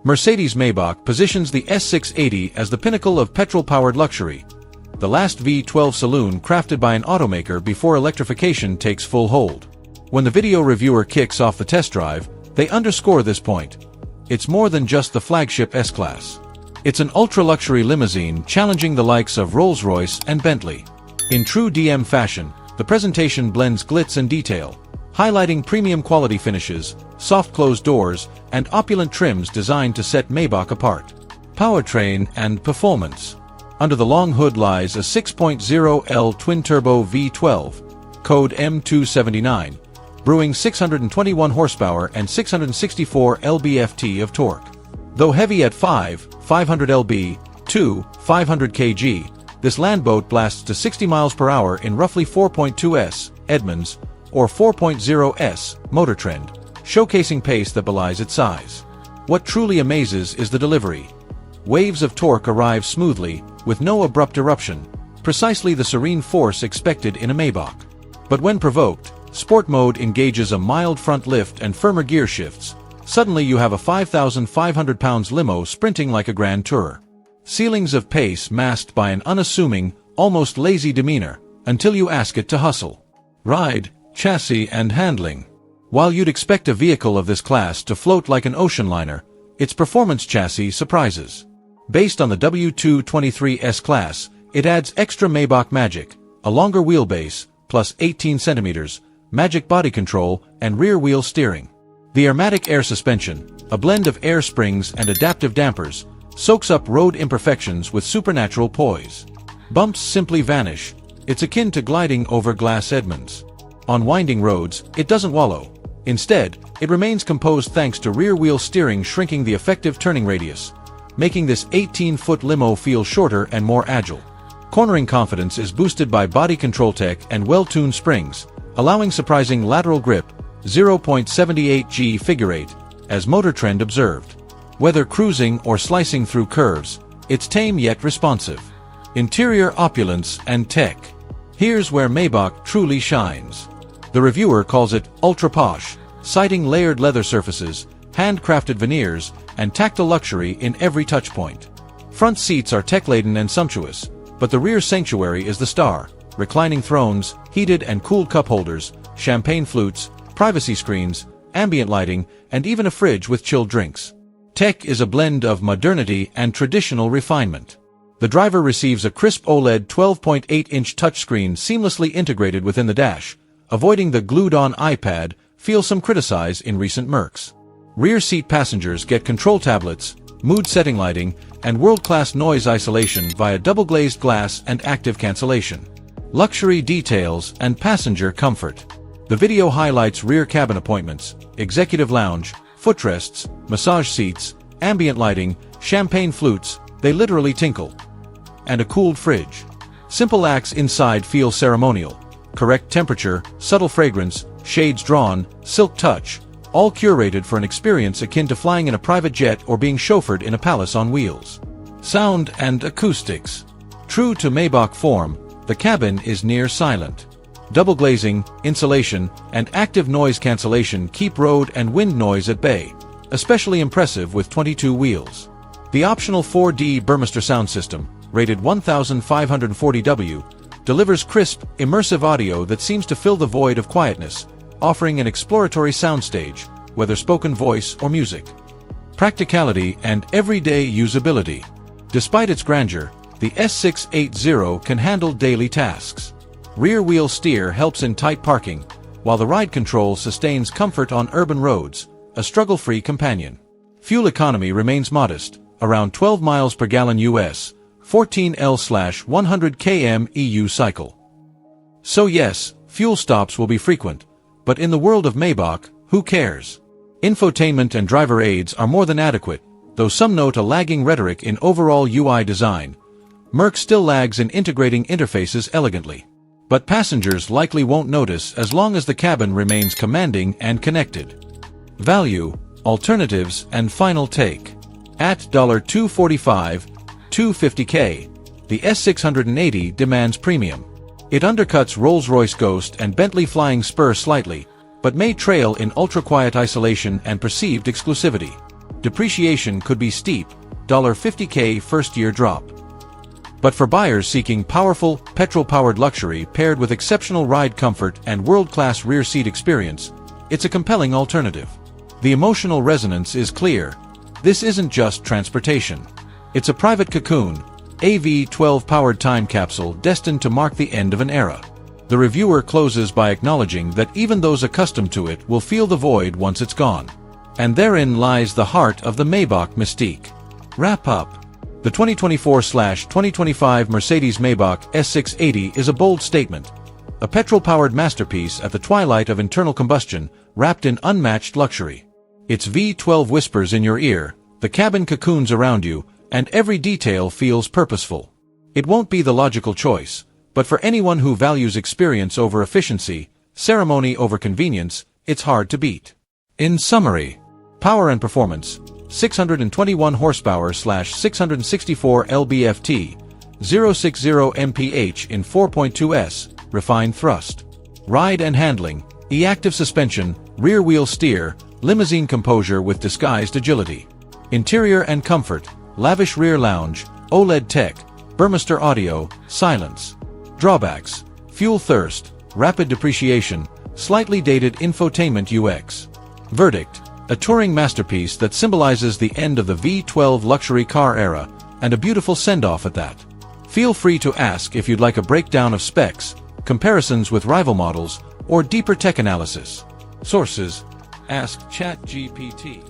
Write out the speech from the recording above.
Mercedes-Maybach positions the S680 as the pinnacle of petrol-powered luxury, the last V12 saloon crafted by an automaker before electrification takes full hold. When the video reviewer kicks off the test drive, they underscore this point. It's more than just the flagship S-Class. It's an ultra-luxury limousine challenging the likes of Rolls-Royce and Bentley. In true DM fashion, the presentation blends glitz and detail, highlighting premium quality finishes, soft closed doors, and opulent trims designed to set Maybach apart. Powertrain and performance. Under the long hood lies a 6.0L twin-turbo V12, code M279, brewing 621 horsepower and 664 lb-ft of torque. Though heavy at 500 lb, 500 kg, this landboat blasts to 60 miles per hour in roughly 4.2s Edmunds or 4.0s Motor Trend, showcasing pace that belies its size. What truly amazes is the delivery. Waves of torque arrive smoothly, with no abrupt eruption, precisely the serene force expected in a Maybach. But when provoked, Sport Mode engages a mild front lift and firmer gear shifts. Suddenly you have a 5,500 pounds limo sprinting like a grand tourer. Ceilings of pace masked by an unassuming, almost lazy demeanor, until you ask it to hustle. Ride, chassis and handling. While you'd expect a vehicle of this class to float like an ocean liner, its performance chassis surprises. Based on the W223 S-Class, it adds extra Maybach magic, a longer wheelbase, plus 18 centimeters, magic body control, and rear-wheel steering. The Airmatic air suspension, a blend of air springs and adaptive dampers, soaks up road imperfections with supernatural poise. Bumps simply vanish. It's akin to gliding over glass Edmunds. On winding roads, it doesn't wallow. Instead, it remains composed thanks to rear-wheel steering shrinking the effective turning radius, making this 18-foot limo feel shorter and more agile. Cornering confidence is boosted by body control tech and well-tuned springs, allowing surprising lateral grip, 0.78 G figure 8, as Motor Trend observed. Whether cruising or slicing through curves, it's tame yet responsive. Interior opulence and tech. Here's where Maybach truly shines. The reviewer calls it ultra-posh, citing layered leather surfaces, handcrafted veneers, and tactile luxury in every touchpoint. Front seats are tech-laden and sumptuous, but the rear sanctuary is the star. Reclining thrones, heated and cooled cup holders, champagne flutes, privacy screens, ambient lighting, and even a fridge with chilled drinks. Tech is a blend of modernity and traditional refinement. The driver receives a crisp OLED 12.8-inch touchscreen seamlessly integrated within the dash, avoiding the glued-on iPad feel some criticize in recent Mercs. Rear seat passengers get control tablets, mood-setting lighting, and world-class noise isolation via double-glazed glass and active cancellation. Luxury details and passenger comfort. The video highlights rear cabin appointments, executive lounge, footrests, massage seats, ambient lighting, champagne flutes, they literally tinkle, and a cooled fridge. Simple acts inside feel ceremonial. Correct temperature, subtle fragrance, shades drawn, silk touch, all curated for an experience akin to flying in a private jet or being chauffeured in a palace on wheels. Sound and acoustics. True to Maybach form, the cabin is near silent. Double glazing, insulation, and active noise cancellation keep road and wind noise at bay, especially impressive with 22 wheels. The optional 4D Burmester sound system, rated 1540W, delivers crisp, immersive audio that seems to fill the void of quietness, offering an exploratory soundstage, whether spoken voice or music. Practicality and everyday usability. Despite its grandeur, the S680 can handle daily tasks. Rear-wheel steer helps in tight parking, while the ride control sustains comfort on urban roads, a struggle-free companion. Fuel economy remains modest, around 12 miles per gallon US, 14L/100 km EU cycle. So yes, fuel stops will be frequent, but in the world of Maybach, who cares? Infotainment and driver aids are more than adequate, though some note a lagging rhetoric in overall UI design. Merc still lags in integrating interfaces elegantly. But passengers likely won't notice as long as the cabin remains commanding and connected. Value, alternatives, and final take. At $245, $250K, the S680 demands premium. It undercuts Rolls-Royce Ghost and Bentley Flying Spur slightly, but may trail in ultra-quiet isolation and perceived exclusivity. depreciation could be steep, $50K first-year drop. But for buyers seeking powerful, petrol-powered luxury paired with exceptional ride comfort and world-class rear seat experience, it's a compelling alternative. The emotional resonance is clear. This isn't just transportation. It's a private cocoon, a V12-powered time capsule destined to mark the end of an era. The reviewer closes by acknowledging that even those accustomed to it will feel the void once it's gone. And therein lies the heart of the Maybach mystique. Wrap up. The 2024/2025 Mercedes-Maybach S680 is a bold statement. A petrol-powered masterpiece at the twilight of internal combustion, wrapped in unmatched luxury. Its V12 whispers in your ear, the cabin cocoons around you, and every detail feels purposeful. It won't be the logical choice, but for anyone who values experience over efficiency, ceremony over convenience, it's hard to beat. In summary, power and performance, 621 horsepower/664 lb-ft, 060 mph in 4.2s, refined thrust. Ride and handling, e-active suspension, rear-wheel steer, limousine composure with disguised agility. Interior and comfort, lavish rear lounge, OLED tech, Burmester audio, silence. Drawbacks, fuel thirst, rapid depreciation, slightly dated infotainment UX. Verdict, a touring masterpiece that symbolizes the end of the V12 luxury car era, and a beautiful send-off at that. Feel free to ask if you'd like a breakdown of specs, comparisons with rival models, or deeper tech analysis. Sources: Ask ChatGPT.